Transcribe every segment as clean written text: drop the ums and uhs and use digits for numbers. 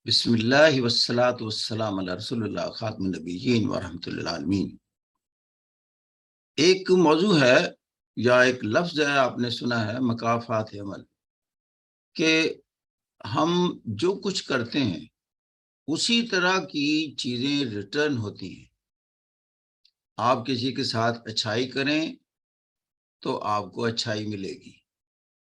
بسم اللہ والصلاۃ والسلام علی رسول اللہ خاتم النبیین ورحمۃ اللہ عالمین۔ ایک موضوع ہے یا ایک لفظ ہے، آپ نے سنا ہے، مکافات عمل، کہ ہم جو کچھ کرتے ہیں اسی طرح کی چیزیں ریٹرن ہوتی ہیں۔ آپ کسی کے ساتھ اچھائی کریں تو آپ کو اچھائی ملے گی،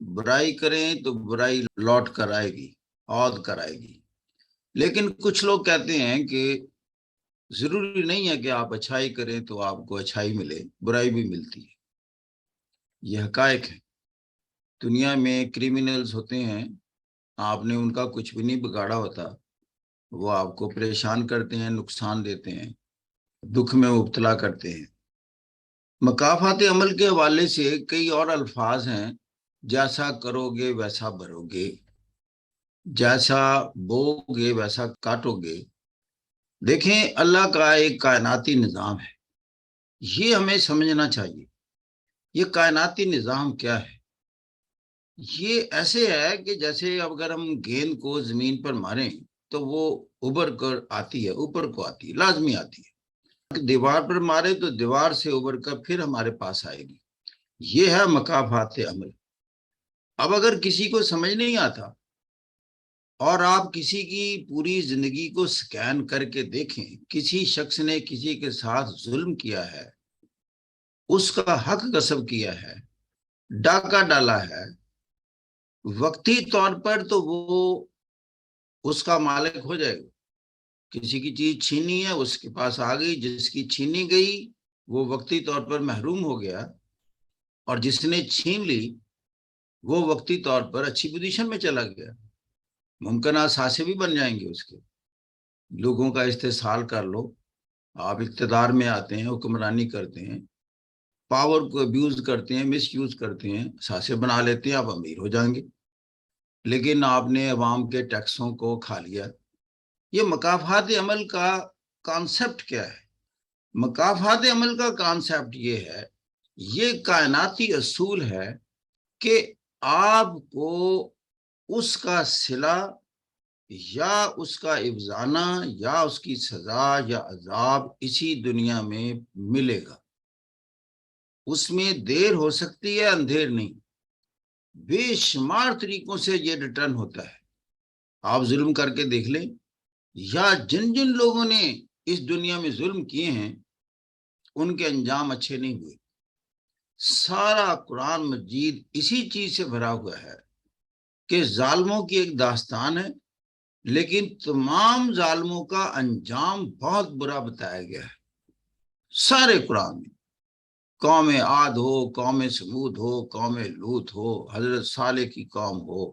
برائی کریں تو برائی لوٹ کر آئے گی، عود کر آئے گی۔ لیکن کچھ لوگ کہتے ہیں کہ ضروری نہیں ہے کہ آپ اچھائی کریں تو آپ کو اچھائی ملے، برائی بھی ملتی ہے۔ یہ حقائق ہے۔ دنیا میں کریمنلز ہوتے ہیں، آپ نے ان کا کچھ بھی نہیں بگاڑا ہوتا، وہ آپ کو پریشان کرتے ہیں، نقصان دیتے ہیں، دکھ میں مبتلا کرتے ہیں۔ مکافات عمل کے حوالے سے کئی اور الفاظ ہیں، جیسا کرو گے ویسا بھرو گے، جیسا بو گے ویسا کاٹو گے۔ دیکھیں، اللہ کا ایک کائناتی نظام ہے، یہ ہمیں سمجھنا چاہیے۔ یہ کائناتی نظام کیا ہے؟ یہ ایسے ہے کہ جیسے اگر ہم گیند کو زمین پر ماریں تو وہ ابھر کر آتی ہے، اوپر کو آتی ہے، لازمی آتی ہے۔ دیوار پر مارے تو دیوار سے ابھر کر پھر ہمارے پاس آئے گی۔ یہ ہے مکافات عمل۔ اب اگر کسی کو سمجھ نہیں آتا اور آپ کسی کی پوری زندگی کو سکین کر کے دیکھیں، کسی شخص نے کسی کے ساتھ ظلم کیا ہے، اس کا حق غصب کیا ہے، ڈاکہ ڈالا ہے، وقتی طور پر تو وہ اس کا مالک ہو جائے گا۔ کسی کی چیز چھینی ہے، اس کے پاس آ گئی، جس کی چھینی گئی وہ وقتی طور پر محروم ہو گیا، اور جس نے چھین لی وہ وقتی طور پر اچھی پوزیشن میں چلا گیا۔ ممکنہ اثاثے بھی بن جائیں گے اس کے۔ لوگوں کا استحصال کر لو، آپ اقتدار میں آتے ہیں، حکمرانی کرتے ہیں، پاور کو ابیوز کرتے ہیں، مس یوز کرتے ہیں، اثاثے بنا لیتے ہیں، آپ امیر ہو جائیں گے۔ لیکن آپ نے عوام کے ٹیکسوں کو کھا لیا۔ یہ مکافات عمل کا کانسیپٹ کیا ہے؟ مکافات عمل کا کانسیپٹ یہ ہے، یہ کائناتی اصول ہے کہ آپ کو اس کا صلہ یا اس کا افزانہ یا اس کی سزا یا عذاب اسی دنیا میں ملے گا۔ اس میں دیر ہو سکتی ہے، اندھیر نہیں۔ بے شمار طریقوں سے یہ ریٹرن ہوتا ہے۔ آپ ظلم کر کے دیکھ لیں، یا جن جن لوگوں نے اس دنیا میں ظلم کیے ہیں ان کے انجام اچھے نہیں ہوئے۔ سارا قرآن مجید اسی چیز سے بھرا ہوا ہے کہ ظالموں کی ایک داستان ہے، لیکن تمام ظالموں کا انجام بہت برا بتایا گیا ہے۔ سارے قرآن میں، قوم عاد ہو، قوم سمود ہو، قوم لوط ہو، حضرت صالح کی قوم ہو،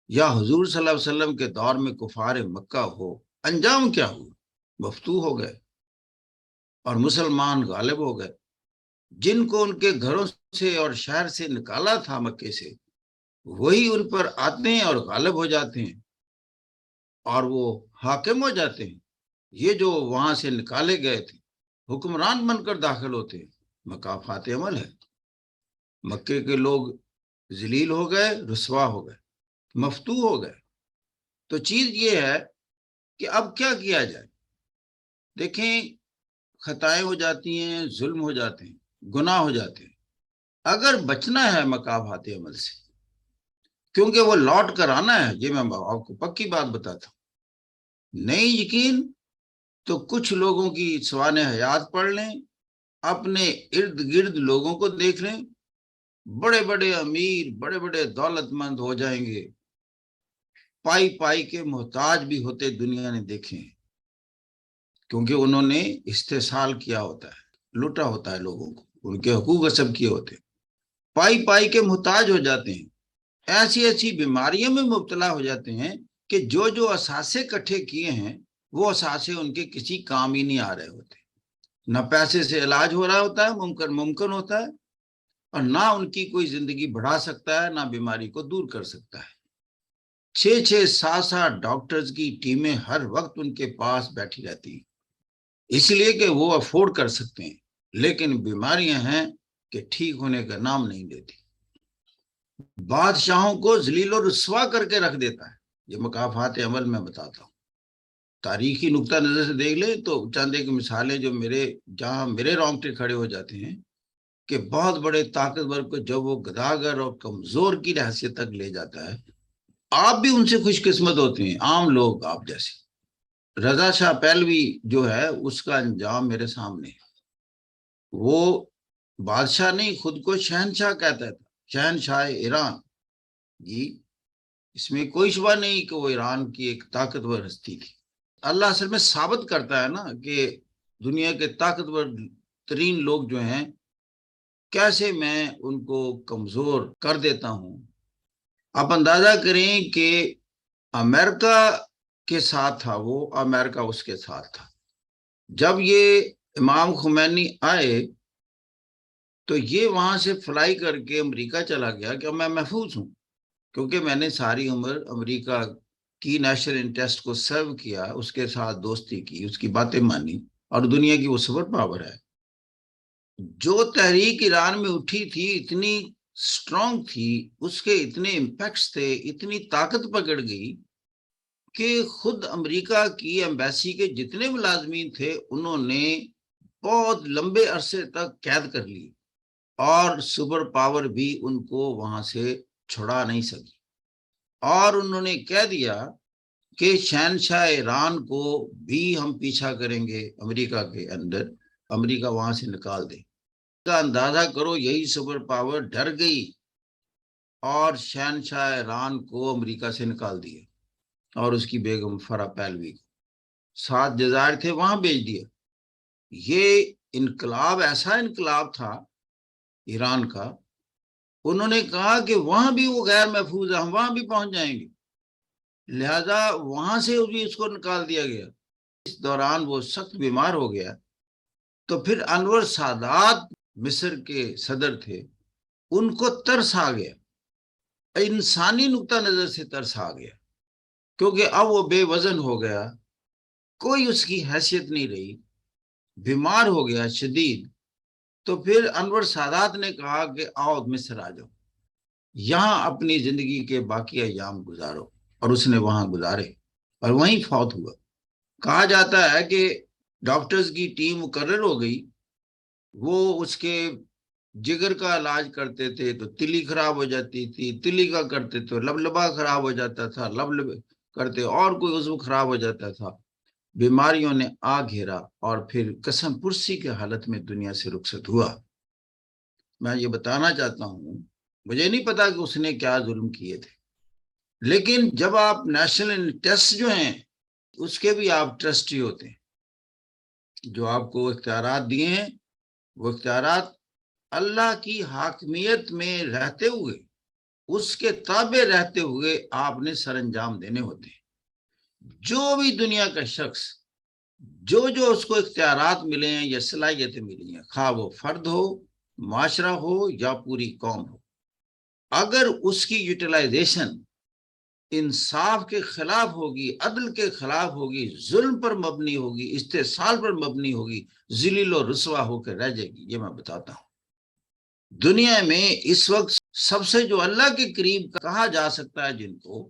یا حضور صلی اللہ علیہ وسلم کے دور میں کفار مکہ ہو، انجام کیا ہوا؟ مفتوح ہو گئے اور مسلمان غالب ہو گئے۔ جن کو ان کے گھروں سے اور شہر سے نکالا تھا، مکے سے، وہی ان پر آتے ہیں اور غالب ہو جاتے ہیں اور وہ حاکم ہو جاتے ہیں۔ یہ جو وہاں سے نکالے گئے تھے حکمران بن کر داخل ہوتے ہیں۔ مکافات عمل ہے۔ مکے کے لوگ ذلیل ہو گئے، رسوا ہو گئے، مفتوح ہو گئے۔ تو چیز یہ ہے کہ اب کیا کیا جائے؟ دیکھیں، خطائیں ہو جاتی ہیں، ظلم ہو جاتے ہیں، گناہ ہو جاتے ہیں۔ اگر بچنا ہے مکافات عمل سے، کیونکہ وہ لوٹ کر آنا ہے، یہ میں آپ کو پکی بات بتاتا ہوں۔ نہیں یقین تو کچھ لوگوں کی سوانح حیات پڑھ لیں، اپنے ارد گرد لوگوں کو دیکھ لیں، بڑے بڑے امیر، بڑے بڑے دولت مند ہو جائیں گے، پائی پائی کے محتاج بھی ہوتے دنیا نے دیکھے ہیں، کیونکہ انہوں نے استحصال کیا ہوتا ہے، لوٹا ہوتا ہے لوگوں کو، ان کے حقوق غصب کیے ہوتے ہیں، پائی پائی کے محتاج ہو جاتے ہیں، ایسی ایسی بیماریوں میں مبتلا ہو جاتے ہیں کہ جو اثاثے اکٹھے کیے ہیں وہ اثاثے ان کے کسی کام ہی نہیں آ رہے ہوتے۔ نہ پیسے سے علاج ہو رہا ہوتا ہے، ممکن ہوتا ہے، اور نہ ان کی کوئی زندگی بڑھا سکتا ہے، نہ بیماری کو دور کر سکتا ہے۔ 6-7 ڈاکٹرز کی ٹیمیں ہر وقت ان کے پاس بیٹھی رہتی ہیں، اس لیے کہ وہ افورڈ کر سکتے ہیں، لیکن بیماریاں ہیں کہ ٹھیک ہونے کا نام نہیں لیتی۔ بادشاہوں کو ذلیل و رسوا کر کے رکھ دیتا ہے۔ یہ مقافات عمل میں بتاتا ہوں. تاریخی نقطہ نظر سے دیکھ لیں تو چند ایک مثالیں جو جہاں میرے رونگٹے کھڑے ہو جاتے ہیں کہ بہت بڑے طاقتور کو جب وہ گداگر اور کمزور کی حیثیت تک لے جاتا ہے، آپ بھی ان سے خوش قسمت ہوتے ہیں، عام لوگ آپ جیسے. رضا شاہ پہلوی جو ہے اس کا انجام میرے سامنے ہے. وہ بادشاہ نہیں، خود کو شہنشاہ کہتا تھا، شہنشاہ ایران. جی اس میں کوئی شبہ نہیں کہ وہ ایران کی ایک طاقتور ہستی تھی. اللہ اصل میں ثابت کرتا ہے نا کہ دنیا کے طاقتور ترین لوگ جو ہیں کیسے میں ان کو کمزور کر دیتا ہوں. آپ اندازہ کریں کہ امریکہ کے ساتھ تھا وہ، امریکہ اس کے ساتھ تھا. جب یہ امام خمینی آئے تو یہ وہاں سے فلائی کر کے امریکہ چلا گیا کہ میں محفوظ ہوں، کیونکہ میں نے ساری عمر امریکہ کی نیشنل انٹرسٹ کو سرو کیا، اس کے ساتھ دوستی کی، اس کی باتیں مانی، اور دنیا کی وہ سپر پاور ہے. جو تحریک ایران میں اٹھی تھی اتنی سٹرونگ تھی، اس کے اتنے امپیکٹس تھے، اتنی طاقت پکڑ گئی کہ خود امریکہ کی ایمبیسی کے جتنے ملازمین تھے انہوں نے بہت لمبے عرصے تک قید کر لی، اور سپر پاور بھی ان کو وہاں سے چھڑا نہیں سکی. اور انہوں نے کہہ دیا کہ شہنشاہ ایران کو بھی ہم پیچھا کریں گے امریکہ کے اندر، امریکہ وہاں سے نکال دے. کا اندازہ کرو، یہی سپر پاور ڈر گئی اور شہنشاہ ایران کو امریکہ سے نکال دیا، اور اس کی بیگم فرح پہلوی کو 7 جزائر تھے وہاں بھیج دیا. یہ انقلاب ایسا انقلاب تھا ایران کا، انہوں نے کہا کہ وہاں بھی وہ غیر محفوظ ہے، ہم وہاں بھی پہنچ جائیں گے، لہذا وہاں سے بھی اس کو نکال دیا گیا. اس دوران وہ سخت بیمار ہو گیا. تو پھر انور سادات مصر کے صدر تھے، ان کو ترس آ گیا، انسانی نقطہ نظر سے ترس آ گیا، کیونکہ اب وہ بے وزن ہو گیا، کوئی اس کی حیثیت نہیں رہی، بیمار ہو گیا شدید. تو پھر انور سادات نے کہا کہ آؤ مصر آ جاؤ، یہاں اپنی زندگی کے باقی ایام گزارو، اور اس نے وہاں گزارے اور وہیں فوت ہوا. کہا جاتا ہے کہ ڈاکٹرز کی ٹیم مقرر ہو گئی، وہ اس کے جگر کا علاج کرتے تھے تو تلی خراب ہو جاتی تھی، تلی کا کرتے تو لبلبا خراب ہو جاتا تھا، لب کرتے اور کوئی عضو خراب ہو جاتا تھا. بیماریوں نے آ گھیرا اور پھر قسم پرسی کے حالت میں دنیا سے رخصت ہوا. میں یہ بتانا چاہتا ہوں، مجھے نہیں پتا کہ اس نے کیا ظلم کیے تھے، لیکن جب آپ نیشنل ٹیسٹ جو ہیں اس کے بھی آپ ٹرسٹی ہوتے ہیں. جو آپ کو اختیارات دیے ہیں وہ اختیارات اللہ کی حاکمیت میں رہتے ہوئے، اس کے تابع رہتے ہوئے آپ نے سر انجام دینے ہوتے ہیں. جو بھی دنیا کا شخص جو اس کو اختیارات ملے ہیں یا صلاحیتیں ملی ہیں، خواہ وہ فرد ہو، معاشرہ ہو یا پوری قوم ہو، اگر اس کی یوٹیلائزیشن انصاف کے خلاف ہوگی، عدل کے خلاف ہوگی، ظلم پر مبنی ہوگی، استحصال پر مبنی ہوگی، ذلیل و رسوا ہو کے رہ جائے گی. یہ میں بتاتا ہوں. دنیا میں اس وقت سب سے جو اللہ کے قریب کہا جا سکتا ہے، جن کو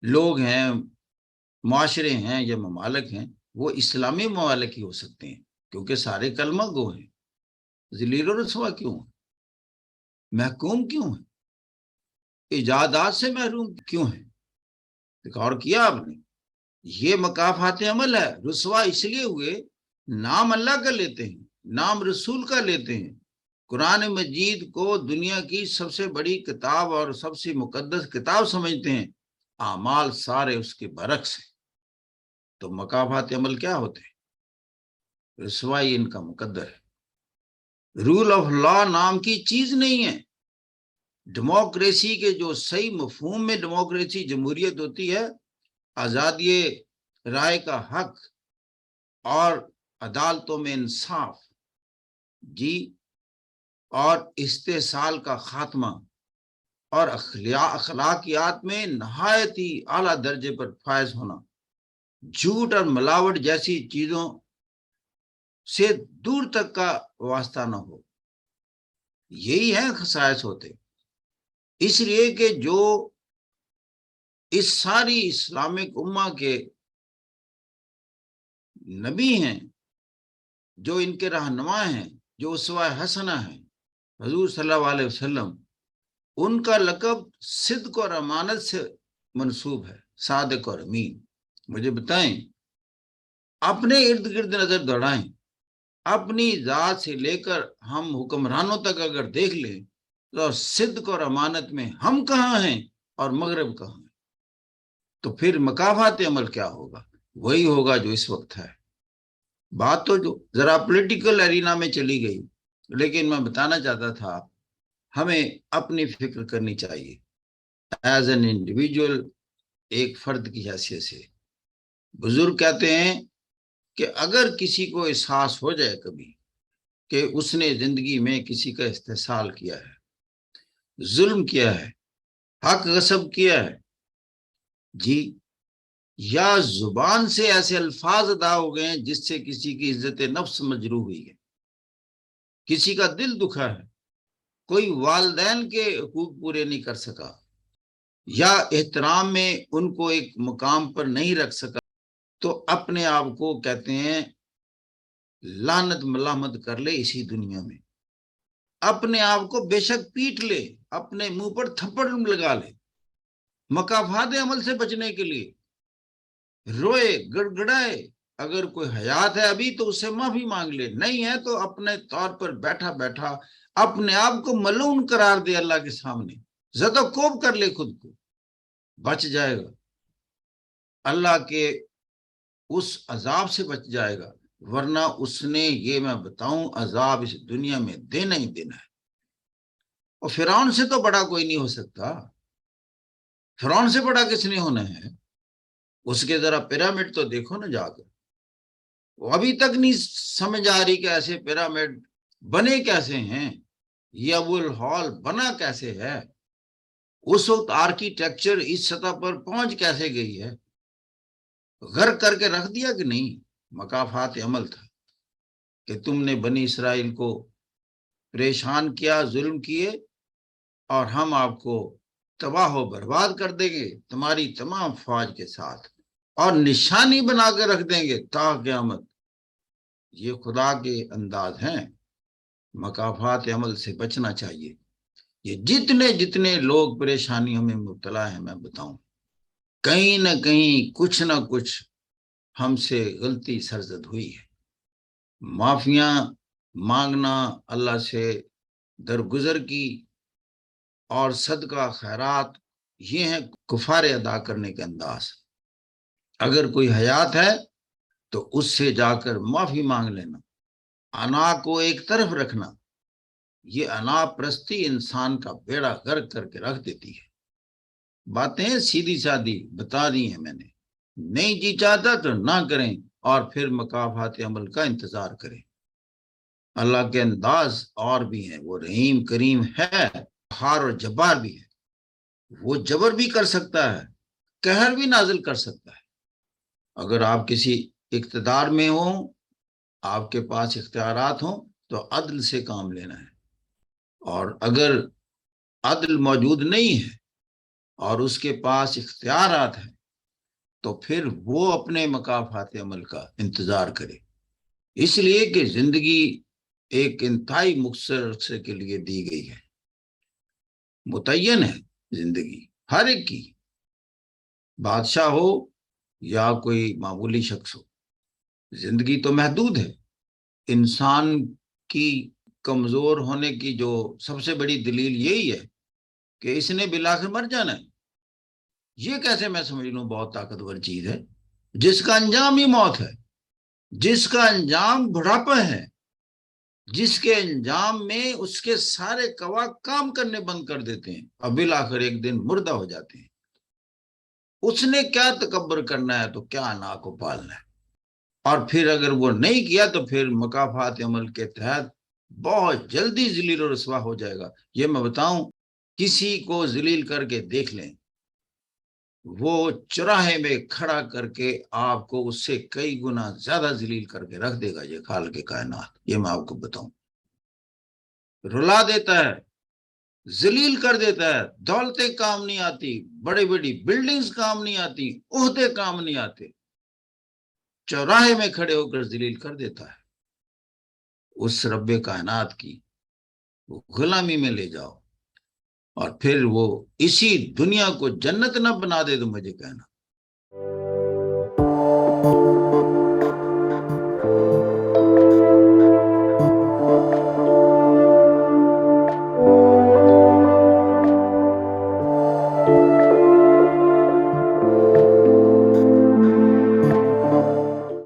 لوگ ہیں، معاشرے ہیں یا ممالک ہیں، وہ اسلامی ممالک ہی ہو سکتے ہیں، کیونکہ سارے کلمہ گو ہیں. ذلیل و رسوا کیوں ہیں؟ محکوم کیوں ہیں؟ ایجادات سے محروم کیوں ہیں؟ غور کیا آپ نے؟ یہ مقافات عمل ہے. رسوا اس لیے ہوئے، نام اللہ کا لیتے ہیں، نام رسول کا لیتے ہیں، قرآن مجید کو دنیا کی سب سے بڑی کتاب اور سب سے مقدس کتاب سمجھتے ہیں، اعمال سارے اس کے برعکس ہیں. تو مقافات عمل کیا ہوتے ہیں؟ رسوائی ان کا مقدر ہے. رول آف لا نام کی چیز نہیں ہے. ڈیموکریسی کے جو صحیح مفہوم میں ڈیموکریسی جمہوریت ہوتی ہے، آزادی رائے کا حق اور عدالتوں میں انصاف، جی، اور استحصال کا خاتمہ، اور اخلاقیات میں نہایت ہی اعلیٰ درجے پر فائز ہونا، جھوٹ اور ملاوٹ جیسی چیزوں سے دور تک کا واسطہ نہ ہو. یہی ہے خصائص ہوتے. اس لیے کہ جو اس ساری اسلامک امہ کے نبی ہیں، جو ان کے رہنما ہیں، جو اسوہ حسنہ ہیں، حضور صلی اللہ علیہ وسلم، ان کا لقب صدق اور امانت سے منسوب ہے، صادق اور امین۔ مجھے بتائیں، اپنے ارد گرد نظر دوڑائیں، اپنی ذات سے لے کر ہم حکمرانوں تک اگر دیکھ لیں تو صدق اور امانت میں ہم کہاں ہیں اور مغرب کہاں ہے؟ تو پھر مکافات عمل کیا ہوگا؟ وہی ہوگا جو اس وقت ہے۔ بات تو جو ذرا پولیٹیکل ارینا میں چلی گئی، لیکن میں بتانا چاہتا تھا ہمیں اپنی فکر کرنی چاہیے ایز این انڈیویجول، ایک فرد کی حیثیت سے۔ بزرگ کہتے ہیں کہ اگر کسی کو احساس ہو جائے کبھی کہ اس نے زندگی میں کسی کا استحصال کیا ہے، ظلم کیا ہے، حق غصب کیا ہے، جی، یا زبان سے ایسے الفاظ ادا ہو گئے ہیں جس سے کسی کی عزت نفس مجروح ہوئی ہے، کسی کا دل دکھا ہے، کوئی والدین کے حقوق پورے نہیں کر سکا، یا احترام میں ان کو ایک مقام پر نہیں رکھ سکا، تو اپنے آپ کو کہتے ہیں لعنت ملامت کر لے اسی دنیا میں، اپنے آپ کو بے شک پیٹ لے، اپنے منہ پر تھپڑ لگا لے، مکافات عمل سے بچنے کے لیے روئے گڑ گڑائے۔ اگر کوئی حیات ہے ابھی تو اس سے معافی مانگ لے، نہیں ہے تو اپنے طور پر بیٹھا بیٹھا اپنے آپ کو ملعون قرار دے اللہ کے سامنے، زد و کوب کر لے خود کو، بچ جائے گا، اللہ کے اس عذاب سے بچ جائے گا، ورنہ اس نے، یہ میں بتاؤں، عذاب اس دنیا میں دینا ہی دینا ہے۔ اور فرعون سے تو بڑا کوئی نہیں ہو سکتا، فرعون سے بڑا کس نے ہونا ہے؟ اس کے ذرا پیرامڈ تو دیکھو نا جا کر، وہ ابھی تک نہیں سمجھ آ رہی کہ ایسے پیرامڈ بنے کیسے ہیں، یہ ابول ہال بنا کیسے ہے، اس وقت آرکیٹیکچر اس سطح پر پہنچ کیسے گئی ہے، غرق کر کے رکھ دیا کہ نہیں؟ مکافات عمل تھا کہ تم نے بنی اسرائیل کو پریشان کیا، ظلم کیے، اور ہم آپ کو تباہ و برباد کر دیں گے تمہاری تمام فوج کے ساتھ، اور نشانی بنا کے رکھ دیں گے تا قیامت۔ یہ خدا کے انداز ہیں، مکافات عمل سے بچنا چاہیے۔ یہ جتنے جتنے لوگ پریشانیوں میں مبتلا ہیں، میں بتاؤں کہیں نہ کہیں کچھ نہ کچھ ہم سے غلطی سرزد ہوئی ہے۔ معافیاں مانگنا اللہ سے، درگزر کی، اور صدقہ خیرات، یہ ہیں کفار ادا کرنے کے انداز۔ اگر کوئی حیات ہے تو اس سے جا کر معافی مانگ لینا، انا کو ایک طرف رکھنا، یہ انا پرستی انسان کا بیڑا غرق کر کے رکھ دیتی ہے۔ باتیں سیدھی سادھی بتا دی ہیں میں نے، نہیں جی چاہتا تو نہ کریں، اور پھر مکافات عمل کا انتظار کریں۔ اللہ کے انداز اور بھی ہیں، وہ رحیم کریم ہے، قہار اور جبار بھی ہے، وہ جبر بھی کر سکتا ہے، قہر بھی نازل کر سکتا ہے۔ اگر آپ کسی اقتدار میں ہوں، آپ کے پاس اختیارات ہوں، تو عدل سے کام لینا ہے، اور اگر عدل موجود نہیں ہے اور اس کے پاس اختیارات ہیں تو پھر وہ اپنے مکافات عمل کا انتظار کرے، اس لیے کہ زندگی ایک انتہائی مختصر عرصے کے لیے دی گئی ہے، متعین ہے زندگی ہر ایک کی، بادشاہ ہو یا کوئی معمولی شخص ہو، زندگی تو محدود ہے۔ انسان کی کمزور ہونے کی جو سب سے بڑی دلیل یہی ہے کہ اس نے بالآخر مر جانا ہے۔ یہ کیسے میں سمجھ لوں بہت طاقتور چیز ہے، جس کا انجام ہی موت ہے، جس کا انجام بڑھاپا ہے، جس کے انجام میں اس کے سارے قوا کام کرنے بند کر دیتے ہیں اور بالآخر ایک دن مردہ ہو جاتے ہیں۔ اس نے کیا تکبر کرنا ہے تو کیا انا کو پالنا ہے، اور پھر اگر وہ نہیں کیا تو پھر مکافات عمل کے تحت بہت جلدی ذلیل و رسوا ہو جائے گا۔ یہ میں بتاؤں، کسی کو ذلیل کر کے دیکھ لیں، وہ چوراہے میں کھڑا کر کے آپ کو اس سے کئی گنا زیادہ ذلیل کر کے رکھ دے گا، یہ خالق کائنات، یہ میں آپ کو بتاؤں، رلا دیتا ہے ذلیل کر دیتا ہے. دولتیں کام نہیں آتی, بڑی بڑی بلڈنگز کام نہیں آتی, عہدے کام نہیں آتے, چوراہے میں کھڑے ہو کر ذلیل کر دیتا ہے. اس رب کائنات کی وہ غلامی میں لے جاؤ, اور پھر وہ اسی دنیا کو جنت نہ بنا دے تو مجھے کہنا.